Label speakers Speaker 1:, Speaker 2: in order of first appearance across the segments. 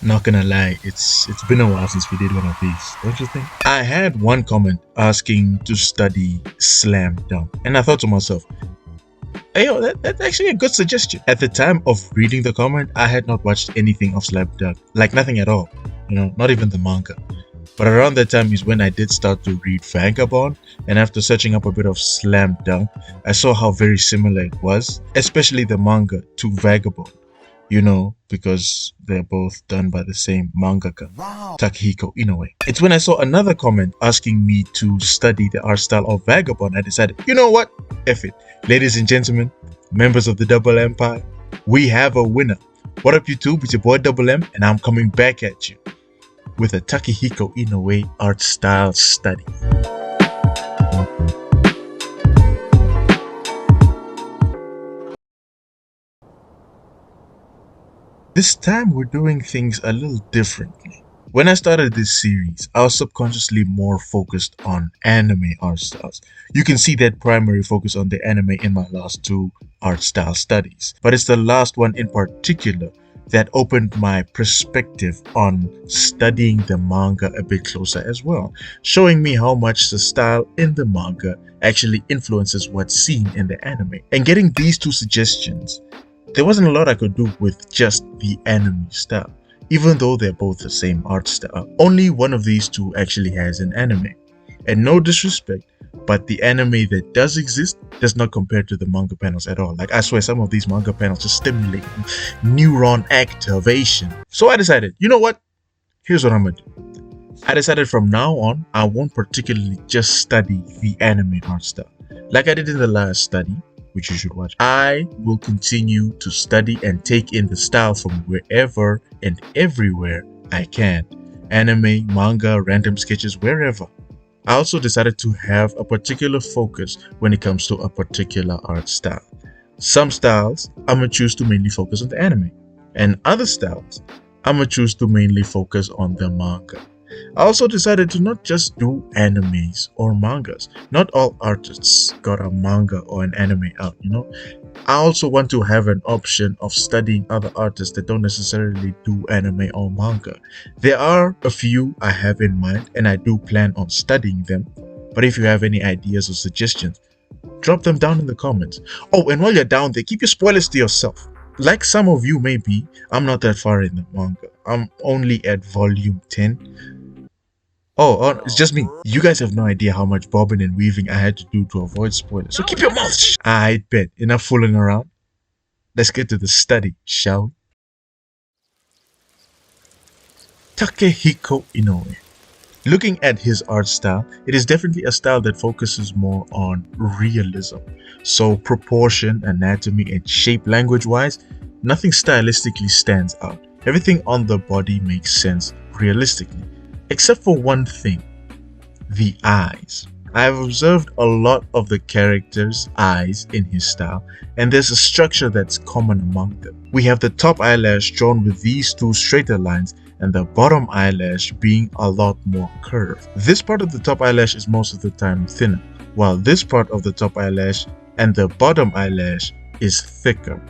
Speaker 1: Not gonna lie, it's been a while since we did one of these, don't you think? I had one comment asking to study slam dunk, and I thought to myself, hey, yo, that's actually a good suggestion. At the time of reading the comment, I had not watched anything of slam dunk, like nothing at all, not even the manga. But around that time is when I did start to read Vagabond, and after searching up a bit of slam dunk, I saw how very similar it was, especially the manga to Vagabond. Because they're both done by the same mangaka, Takehiko Inoue. It's when I saw another comment asking me to study the art style of Vagabond, I decided, you know what? F it. Ladies and gentlemen, members of the Double Empire, we have a winner. What up, YouTube? It's your boy Double M, and I'm coming back at you with a Takehiko Inoue art style study. This time we're doing things a little differently. When I started this series, I was subconsciously more focused on anime art styles. You can see that primary focus on the anime in my last two art style studies. But it's the last one in particular that opened my perspective on studying the manga a bit closer as well, showing me how much the style in the manga actually influences what's seen in the anime. And getting these two suggestions, there wasn't a lot I could do with just the anime style, even though they're both the same art style. Only one of these two actually has an anime. And no disrespect, but the anime that does exist does not compare to the manga panels at all. Like, I swear some of these manga panels just stimulate neuron activation. So I decided, you know what? Here's what I'm gonna do. I decided from now on, I won't particularly just study the anime art style. Like I did in the last study, which you should watch. I will continue to study and take in the style from wherever and everywhere I can. Anime, manga, random sketches, wherever. I also decided to have a particular focus when it comes to a particular art style. Some styles, I'm gonna choose to mainly focus on the anime. And other styles, I'm gonna choose to mainly focus on the manga. I also decided to not just do animes or mangas. Not all artists got a manga or an anime out, I also want to have an option of studying other artists that don't necessarily do anime or manga. There are a few I have in mind and I do plan on studying them. But if you have any ideas or suggestions, drop them down in the comments. Oh, and while you're down there, keep your spoilers to yourself. Like some of you may be, I'm not that far in the manga. I'm only at volume 10. Oh, it's just me. You guys have no idea how much bobbing and weaving I had to do to avoid spoilers. So keep your mouth shut. I bet. Enough fooling around. Let's get to the study, shall we? Takehiko Inoue. Looking at his art style, it is definitely a style that focuses more on realism. So proportion, anatomy, and shape language-wise, nothing stylistically stands out. Everything on the body makes sense realistically. Except for one thing, the eyes. I have observed a lot of the characters' eyes in his style, and there's a structure that's common among them. We have the top eyelash drawn with these two straighter lines and the bottom eyelash being a lot more curved. This part of the top eyelash is most of the time thinner, while this part of the top eyelash and the bottom eyelash is thicker.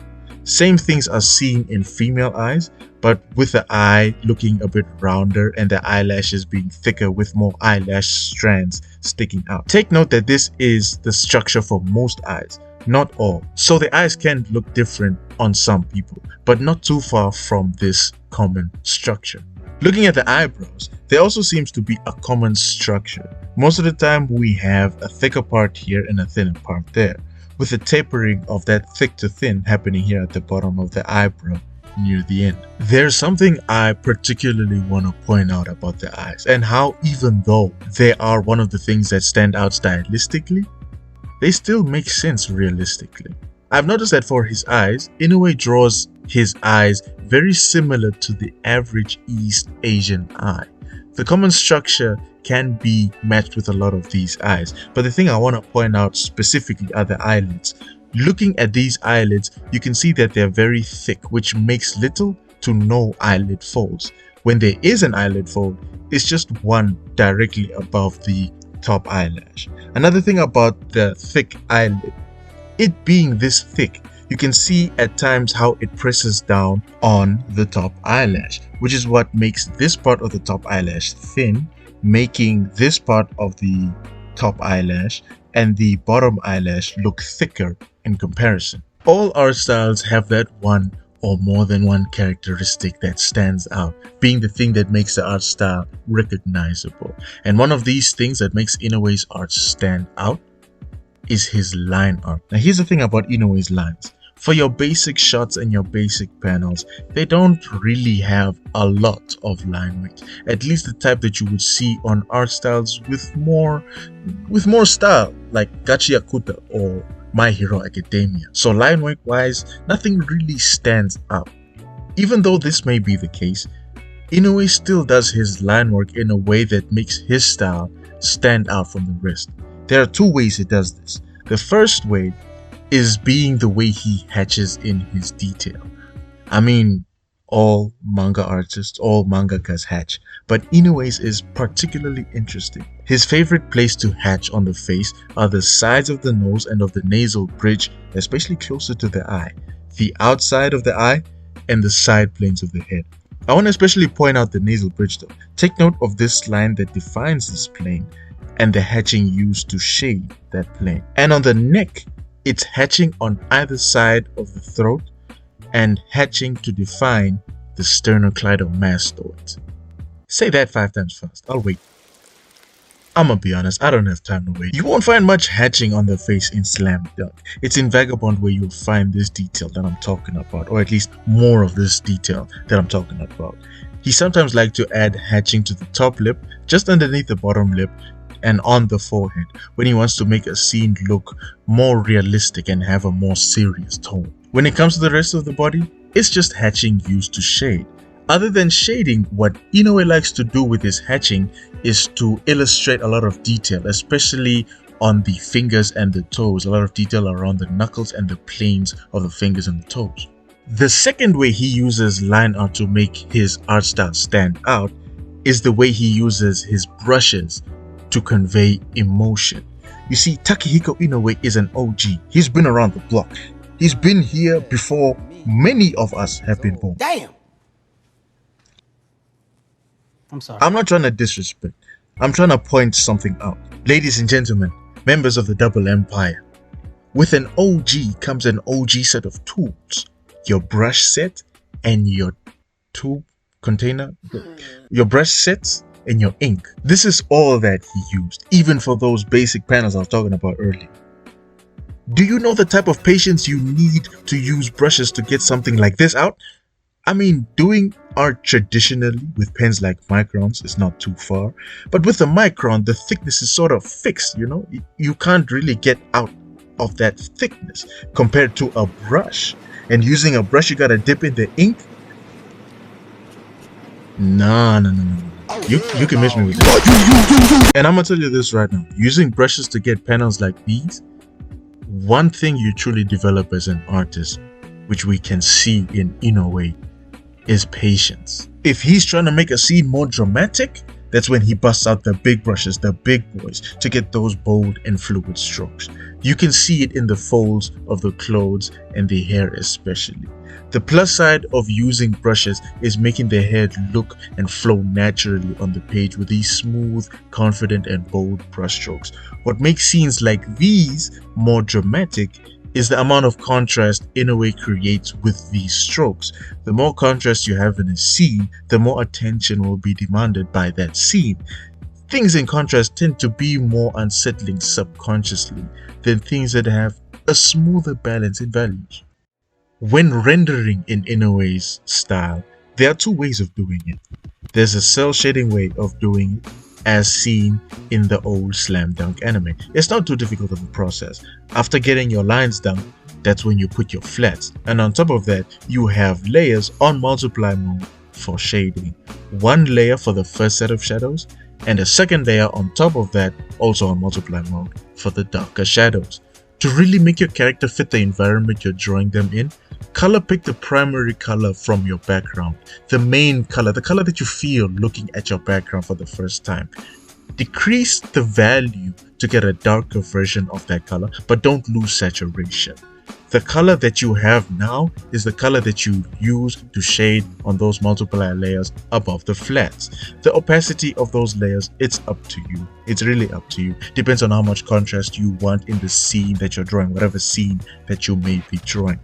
Speaker 1: Same things are seen in female eyes, but with the eye looking a bit rounder and the eyelashes being thicker with more eyelash strands sticking out. Take note that this is the structure for most eyes, not all. So the eyes can look different on some people, but not too far from this common structure. Looking at the eyebrows, there also seems to be a common structure. Most of the time we have a thicker part here and a thinner part there, with the tapering of that thick to thin happening here at the bottom of the eyebrow near the end. There's something I particularly want to point out about the eyes, and how even though they are one of the things that stand out stylistically, they still make sense realistically. I've noticed that for his eyes, Inoue draws his eyes very similar to the average East Asian eye. The common structure can be matched with a lot of these eyes, but the thing I want to point out specifically are the eyelids. Looking at these eyelids, you can see that they're very thick, which makes little to no eyelid folds. When there is an eyelid fold, it's just one directly above the top eyelash. Another thing about the thick eyelid, it being this thick, You can see at times how it presses down on the top eyelash, which is what makes this part of the top eyelash thin, making this part of the top eyelash and the bottom eyelash look thicker in comparison. All art styles have that one or more than one characteristic that stands out, being the thing that makes the art style recognizable. And one of these things that makes Inoue's art stand out is his line art. Now here's the thing about Inoue's lines. For your basic shots and your basic panels, they don't really have a lot of line weight, at least the type that you would see on art styles with more style, like Gachi Akuta or My Hero Academia. So line weight wise, nothing really stands out. Even though this may be the case, Inoue still does his line work in a way that makes his style stand out from the rest. There are two ways he does this. The first way is being the way he hatches in his detail. I mean, all manga artists, all mangakas hatch, but Inoue's is particularly interesting. His favorite place to hatch on the face are the sides of the nose and of the nasal bridge, especially closer to the eye, the outside of the eye, and the side planes of the head. I want to especially point out the nasal bridge though. Take note of this line that defines this plane and the hatching used to shade that plane. And on the neck, it's hatching on either side of the throat and hatching to define the sternocleidomastoids. Say that 5 times fast. I'll wait. I'ma be honest, I don't have time to wait. You won't find much hatching on the face in Slam Dunk. It's in Vagabond where you'll find this detail that I'm talking about, or at least more of this detail that I'm talking about. He sometimes likes to add hatching to the top lip, just underneath the bottom lip, and on the forehead when he wants to make a scene look more realistic and have a more serious tone. When it comes to the rest of the body, it's just hatching used to shade. Other than shading, what Inoue likes to do with his hatching is to illustrate a lot of detail, especially on the fingers and the toes, a lot of detail around the knuckles and the planes of the fingers and the toes. The second way he uses line art to make his art style stand out is the way he uses his brushes to convey emotion. You see, Takehiko Inoue is an OG. He's been around the block. He's been here before many of us have been born.
Speaker 2: Damn! I'm sorry.
Speaker 1: I'm not trying to disrespect. I'm trying to point something out. Ladies and gentlemen, members of the Double Empire, with an OG comes an OG set of tools. Your brush set and your tube container. Your brush sets and your ink. This is all that he used, even for those basic panels I was talking about earlier. Do you know the type of patience you need to use brushes to get something like this out? I mean, doing art traditionally with pens like microns is not too far, but with a micron, the thickness is sort of fixed, you know? You can't really get out of that thickness compared to a brush. And using a brush, you gotta dip in the ink. No. You can miss me with this. And I'm gonna tell you this right now. Using brushes to get panels like these, one thing you truly develop as an artist, which we can see in Inoue, is patience. If he's trying to make a scene more dramatic, that's when he busts out the big brushes, the big boys, to get those bold and fluid strokes. You can see it in the folds of the clothes and the hair especially. The plus side of using brushes is making the head look and flow naturally on the page with these smooth, confident and bold brush strokes. What makes scenes like these more dramatic is the amount of contrast Inoue creates with these strokes. The more contrast you have in a scene, the more attention will be demanded by that scene. Things in contrast tend to be more unsettling subconsciously than things that have a smoother balance in values. When rendering in Inoue's style, there are two ways of doing it. There's a cell shading way of doing it, as seen in the old Slam Dunk anime. It's not too difficult of a process. After getting your lines done, that's when you put your flats. And on top of that, you have layers on multiply mode for shading. One layer for the first set of shadows, and a second layer on top of that, also on multiply mode, for the darker shadows. To really make your character fit the environment you're drawing them in, color pick the primary color from your background, the main color, the color that you feel looking at your background for the first time. Decrease the value to get a darker version of that color, but don't lose saturation. The color that you have now is the color that you use to shade on those multiplier layers above the flats. The opacity of those layers, it's up to you. It's really up to you. Depends on how much contrast you want in the scene that you're drawing, whatever scene that you may be drawing.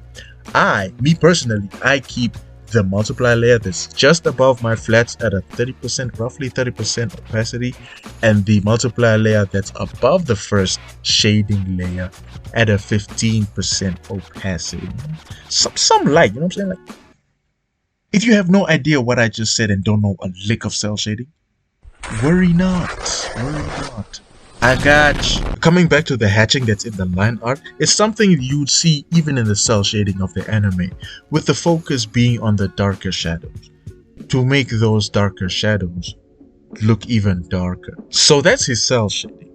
Speaker 1: Me personally, I keep the multiplier layer that's just above my flats at a 30%, roughly 30% opacity, and the multiplier layer that's above the first shading layer at a 15% opacity. Some light, you know what I'm saying? Like, if you have no idea what I just said and don't know a lick of cell shading, worry not, worry not. I got you. Coming back to the hatching that's in the line art, it's something you'd see even in the cell shading of the anime, with the focus being on the darker shadows, to make those darker shadows look even darker. So that's his cell shading.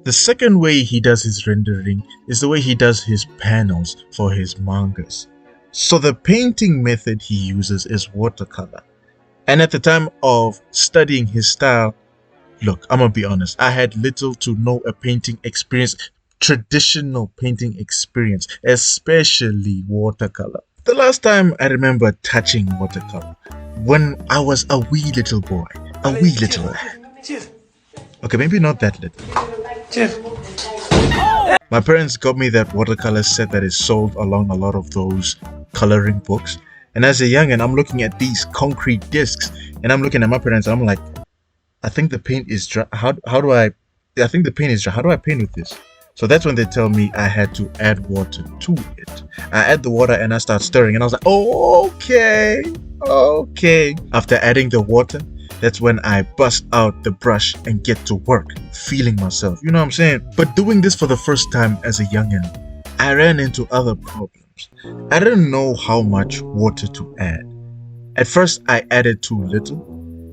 Speaker 1: The second way he does his rendering is the way he does his panels for his mangas. So the painting method he uses is watercolor. And at the time of studying his style, look, I'm gonna be honest, I had little to no a painting experience, traditional painting experience, especially watercolor. The last time I remember touching watercolor, when I was a wee little boy, a wee little lad. Okay, maybe not that little. My parents got me that watercolor set that is sold along a lot of those coloring books. And as a youngin', I'm looking at these concrete discs, and I'm looking at my parents, I'm like, I think the paint is dry. How do I think the paint is dry. How do I paint with this? So that's when they tell me I had to add water to it. I add the water and I start stirring, and I was like, oh, okay. After adding the water, that's when I bust out the brush and get to work, feeling myself. You know what I'm saying? But doing this for the first time as a youngin', I ran into other problems. I didn't know how much water to add. At first, I added too little.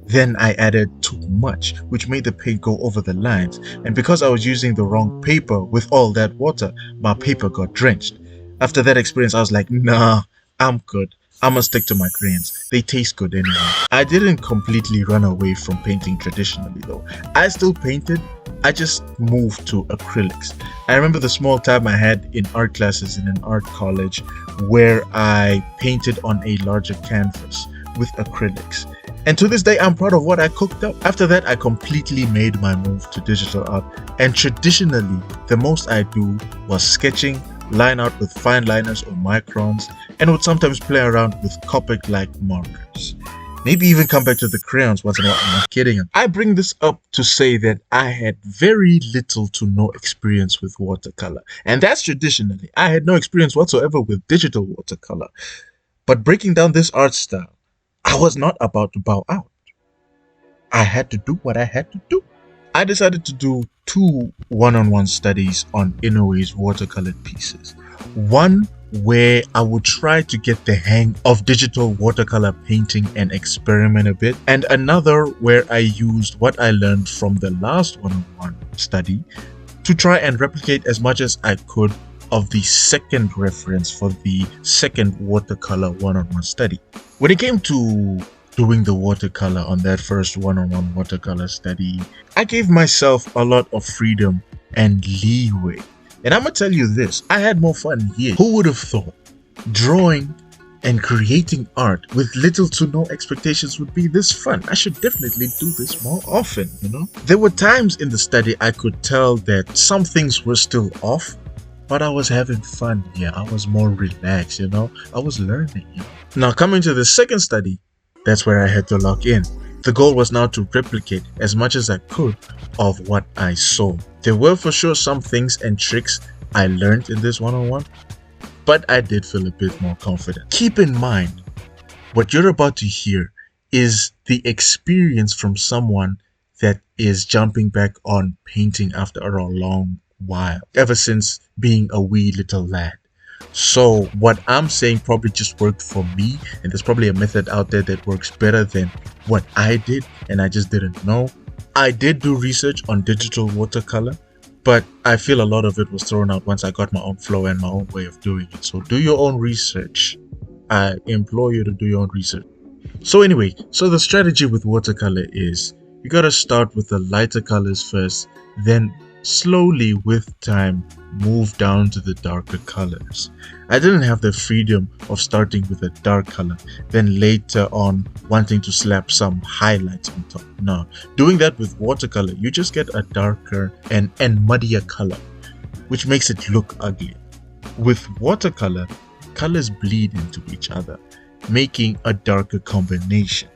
Speaker 1: Then I added too much, which made the paint go over the lines. And because I was using the wrong paper with all that water, my paper got drenched. After that experience, I was like, nah, I'm good. I'm gonna stick to my crayons. They taste good anyway. I didn't completely run away from painting traditionally though. I still painted, I just moved to acrylics. I remember the small time I had in art classes in an art college where I painted on a larger canvas with acrylics. And to this day, I'm proud of what I cooked up. After that, I completely made my move to digital art. And traditionally, the most I do was sketching, line art with fine liners or microns, and would sometimes play around with Copic-like markers. Maybe even come back to the crayons once in a while. I'm not kidding. I bring this up to say that I had very little to no experience with watercolor. And that's traditionally. I had no experience whatsoever with digital watercolor. But breaking down this art style, I was not about to bow out. I had to do what I had to do. I decided to do 2 one-on-one studies on Inoue's watercolored pieces. One where I would try to get the hang of digital watercolor painting and experiment a bit, and another where I used what I learned from the last one-on-one study to try and replicate as much as I could of the second reference for the second watercolor one-on-one study. When it came to doing the watercolor on that first one-on-one watercolor study, I gave myself a lot of freedom and leeway. And I'm gonna tell you this, I had more fun here. Who would have thought drawing and creating art with little to no expectations would be this fun? I should definitely do this more often, you know? There were times in the study I could tell that some things were still off, but I was having fun here. I was more relaxed, you know? I was learning, you know? Now coming to the second study, that's where I had to lock in. The goal was now to replicate as much as I could of what I saw. There were for sure some things and tricks I learned in this one-on-one, but I did feel a bit more confident. Keep in mind, what you're about to hear is the experience from someone that is jumping back on painting after a long while, ever since being a wee little lad. So what I'm saying probably just worked for me, and there's probably a method out there that works better than what I did and I just didn't know. I did do research on digital watercolor, but I feel a lot of it was thrown out once I got my own flow and my own way of doing it. So do your own research. I implore you to do your own research. So anyway, so the strategy with watercolor is you gotta start with the lighter colors first, then slowly with time moved down to the darker colors. I didn't have the freedom of starting with a dark color, then later on wanting to slap some highlights on top. No, doing that with watercolor, you just get a darker and muddier color, which makes it look ugly. With watercolor, colors bleed into each other, making a darker combination,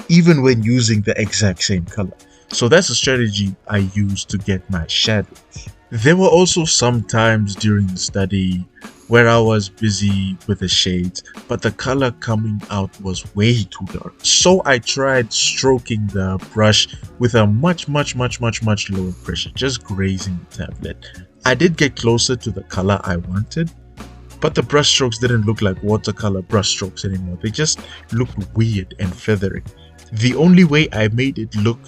Speaker 1: even when using the exact same color. So that's a strategy I use to get my shadows. There were also some times during the study where I was busy with the shades, but the color coming out was way too dark. So I tried stroking the brush with a much lower pressure, just grazing the tablet. I did get closer to the color I wanted, but the brush strokes didn't look like watercolor brush strokes anymore. They just looked weird and feathery. The only way I made it look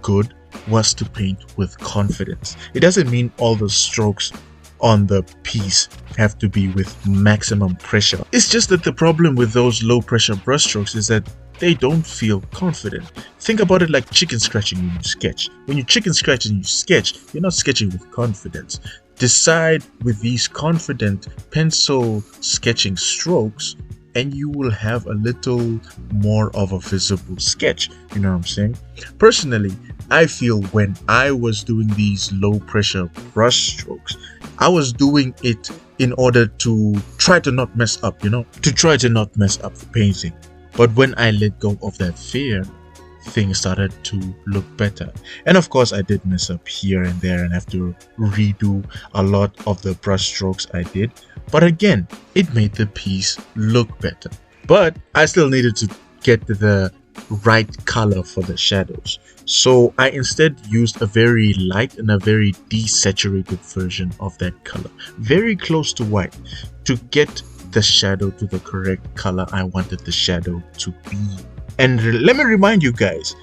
Speaker 1: good was to paint with confidence. It doesn't mean all the strokes on the piece have to be with maximum pressure. It's just that the problem with those low pressure brush strokes is that they don't feel confident. Think about it like chicken scratching when you sketch. When you chicken scratch and you sketch, you're not sketching with confidence. Decide with these confident pencil sketching strokes and you will have a little more of a visible sketch. You know what I'm saying? Personally, I feel when I was doing these low pressure brush strokes, I was doing it in order to try to not mess up, to try to not mess up the painting. But when I let go of that fear, things started to look better. And of course, I did mess up here and there and have to redo a lot of the brush strokes I did. But again, it made the piece look better. But I still needed to get the right color for the shadows. So I instead used a very light and a very desaturated version of that color, very close to white, to get the shadow to the correct color I wanted the shadow to be. And let me remind you guys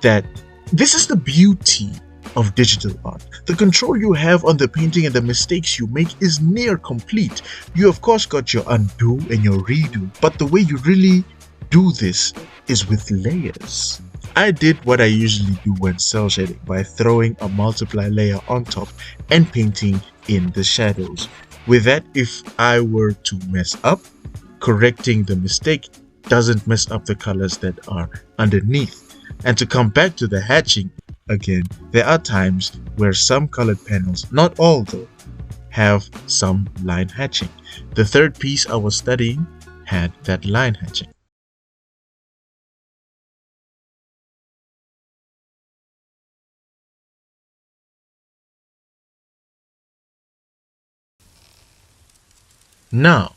Speaker 1: that this is the beauty of digital art. The control you have on the painting and the mistakes you make is near complete. You of course got your undo and your redo, but the way you really do this is with layers. I did what I usually do when cel shading by throwing a multiply layer on top and painting in the shadows. With that, if I were to mess up, correcting the mistake doesn't mess up the colors that are underneath. And to come back to the hatching, again, there are times where some colored panels, not all though, have some line hatching. The third piece I was studying had that line hatching. Now,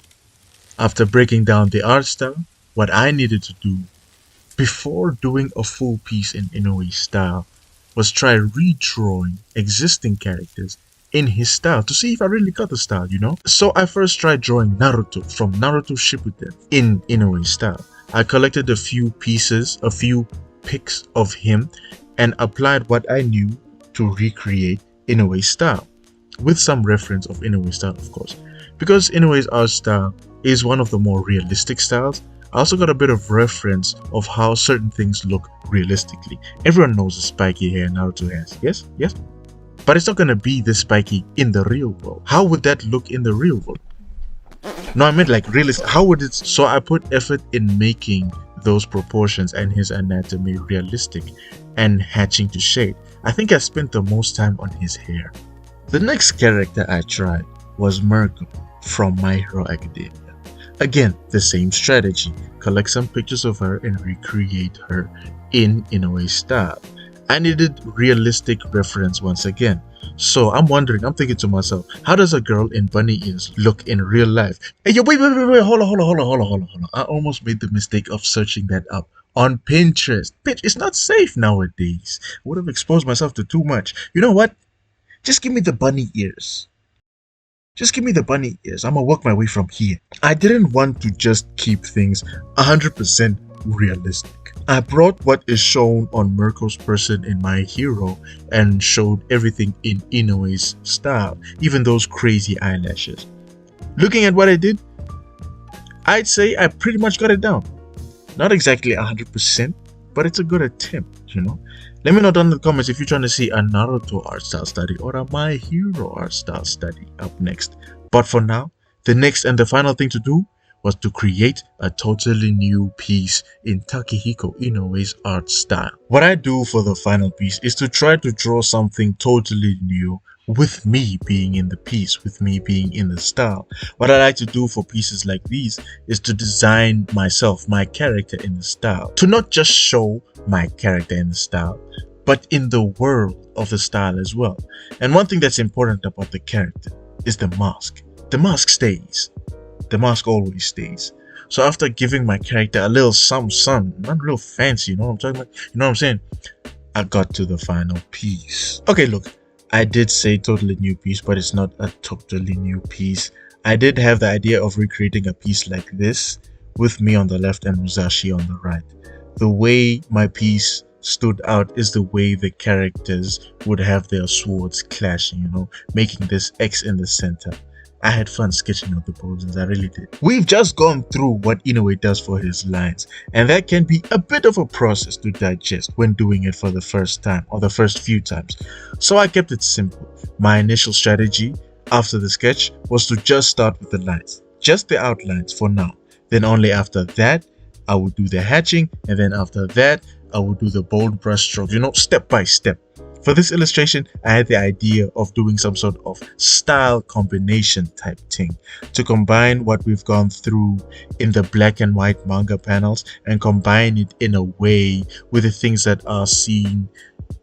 Speaker 1: after breaking down the art style, what I needed to do before doing a full piece in Inoue style was try redrawing existing characters in his style to see if I really got the style. So I first tried drawing Naruto from Naruto Shippuden in Inoue style. I collected a few pieces, a few pics of him and applied what I knew to recreate Inoue style, with some reference of Inoue style of course. Because Inoue's art style is one of the more realistic styles, I also got a bit of reference of how certain things look realistically. Everyone knows the spiky hair Naruto has, yes? But it's not gonna be this spiky in the real world. How would that look in the real world? No, I meant like realistic. How would it? So I put effort in making those proportions and his anatomy realistic and hatching to shade. I think I spent the most time on his hair. The next character I tried was Mirko from My Hero Academia. Again, the same strategy. Collect some pictures of her and recreate her in Inoue style. I needed realistic reference once again. So I'm thinking to myself, how does a girl in bunny ears look in real life? Hey, yo, wait, hold on. I almost made the mistake of searching that up on Pinterest. Bitch, it's not safe nowadays. I would have exposed myself to too much. You know what? Just give me the bunny ears. I'm gonna work my way from here. I didn't want to just keep things 100% realistic. I brought what is shown on Mirko's person in My Hero and showed everything in Inoue's style, even those crazy eyelashes. Looking at what I did, I'd say I pretty much got it down. Not exactly 100%, but it's a good attempt, you know. Let me know down in the comments if you're trying to see a Naruto art style study or a My Hero art style study up next. But for now, the next and the final thing to do was to create a totally new piece in Takehiko Inoue's art style. What I do for the final piece is to try to draw something totally new with me being in the piece, with me being in the style. What I like to do for pieces like these is to design myself, my character in the style, to not just show my character in the style, but in the world of the style as well. And one thing that's important about the character is the mask. The mask stays. The mask always stays. So after giving my character a little some, not real fancy, you know what I'm talking about? You know what I'm saying? I got to the final piece. Okay, look, I did say totally new piece, but it's not a totally new piece. I did have the idea of recreating a piece like this with me on the left and Musashi on the right. The way my piece stood out is the way the characters would have their swords clashing, you know, making this X in the center. I had fun sketching out the poses, I really did. We've just gone through what Inoue does for his lines, and that can be a bit of a process to digest when doing it for the first time or the first few times. So I kept it simple. My initial strategy after the sketch was to just start with the lines, just the outlines for now. Then only after that, I would do the hatching, and then after that, I would do the bold brush strokes, you know, step by step. For this illustration, I had the idea of doing some sort of style combination type thing to combine what we've gone through in the black and white manga panels and combine it in a way with the things that are seen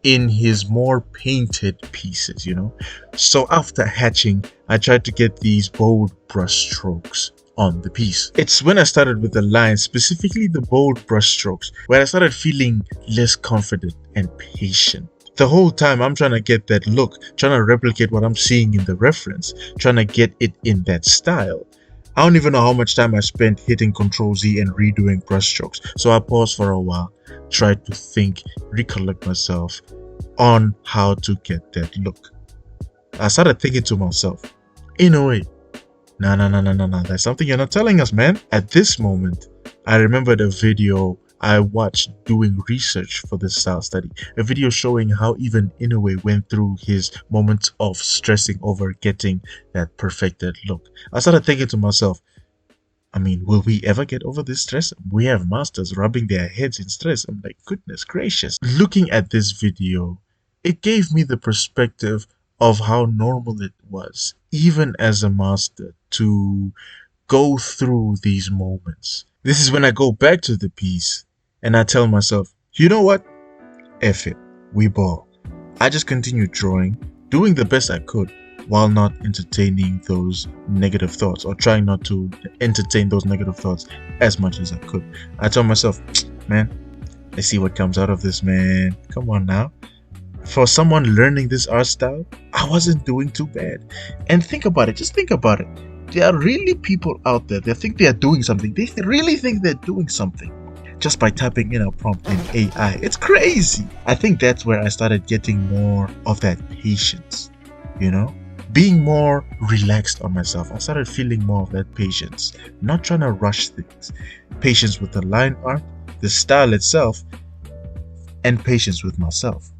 Speaker 1: in his more painted pieces, you know. So after hatching, I tried to get these bold brush strokes on the piece. It's when I started with the lines, specifically the bold brush strokes, where I started feeling less confident and patient. The whole time I'm trying to get that look, trying to replicate what I'm seeing in the reference, trying to get it in that style. I don't even know how much time I spent hitting Ctrl Z and redoing brushstrokes. So I paused for a while, tried to think, recollect myself on how to get that look. I started thinking to myself, in a way, nah, that's something you're not telling us, man. At this moment, I remembered a video I watched doing research for this style study, a video showing how even Inoue went through his moments of stressing over getting that perfected look. I started thinking to myself, I mean, will we ever get over this stress? We have masters rubbing their heads in stress. I'm like, goodness gracious. Looking at this video, it gave me the perspective of how normal it was, even as a master, to go through these moments. This is when I go back to the piece and I tell myself, you know what? F it. We ball. I just continued drawing, doing the best I could while not entertaining those negative thoughts or trying not to entertain those negative thoughts as much as I could. I told myself, man, let's see what comes out of this, man. Come on now. For someone learning this art style, I wasn't doing too bad. And think about it. Just think about it. There are really people out there that think they are doing something. They really think they're doing something just by typing in a prompt in AI. It's crazy. I think that's where I started getting more of that patience, you know, being more relaxed on myself. I started feeling more of that patience, not trying to rush things. Patience with the line art, the style itself, and patience with myself.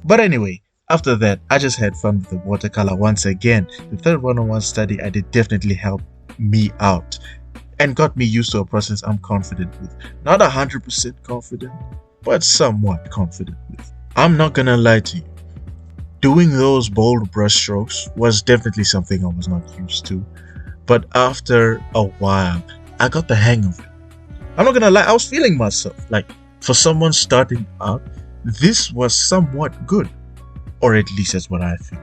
Speaker 1: But anyway, after that, I just had fun with the watercolor once again. The third one-on-one study I did definitely helped me out and got me used to a process I'm confident with. Not 100% confident, but somewhat confident with. I'm not gonna lie to you. Doing those bold brush strokes was definitely something I was not used to. But after a while, I got the hang of it. I'm not gonna lie, I was feeling myself. Like, for someone starting out, this was somewhat good. Or at least that's what I think.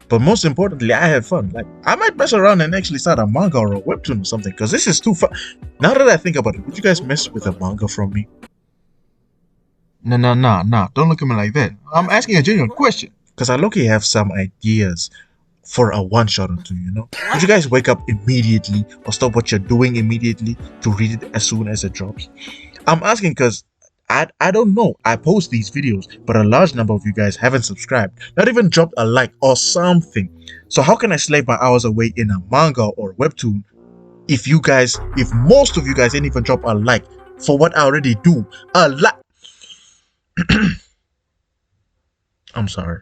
Speaker 1: But most importantly, I had fun. Like, I might mess around and actually start a manga or a webtoon or something, because this is too fun. Now that I think about it, would you guys mess with a manga from me? Nah. Don't look at me like that. I'm asking a genuine question. Because I low-key have some ideas for a one-shot or two, you know? Would you guys wake up immediately or stop what you're doing immediately to read it as soon as it drops? I'm asking because I don't know. I post these videos, but a large number of you guys haven't subscribed, not even dropped a like or something. So how can I slave my hours away in a manga or webtoon if most of you guys didn't even drop a like for what I already do a lot. I'm sorry.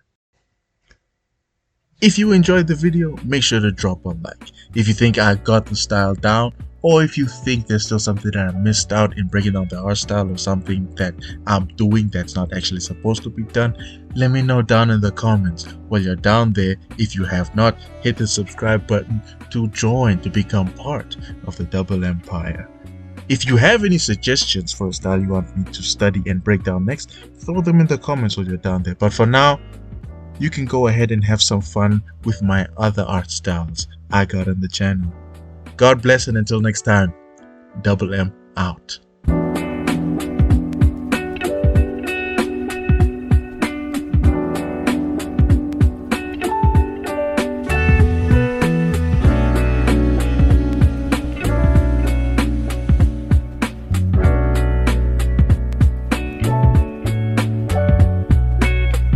Speaker 1: If you enjoyed the video, make sure to drop a like. If you think I got the style down, or if you think there's still something that I missed out in breaking down the art style, or something that I'm doing that's not actually supposed to be done, let me know down in the comments. While you're down there, if you have not, hit the subscribe button to join, to become part of the Double Empire. If you have any suggestions for a style you want me to study and break down next, throw them in the comments while you're down there. But for now, you can go ahead and have some fun with my other art styles I got on the channel. God bless, and until next time, Double M out.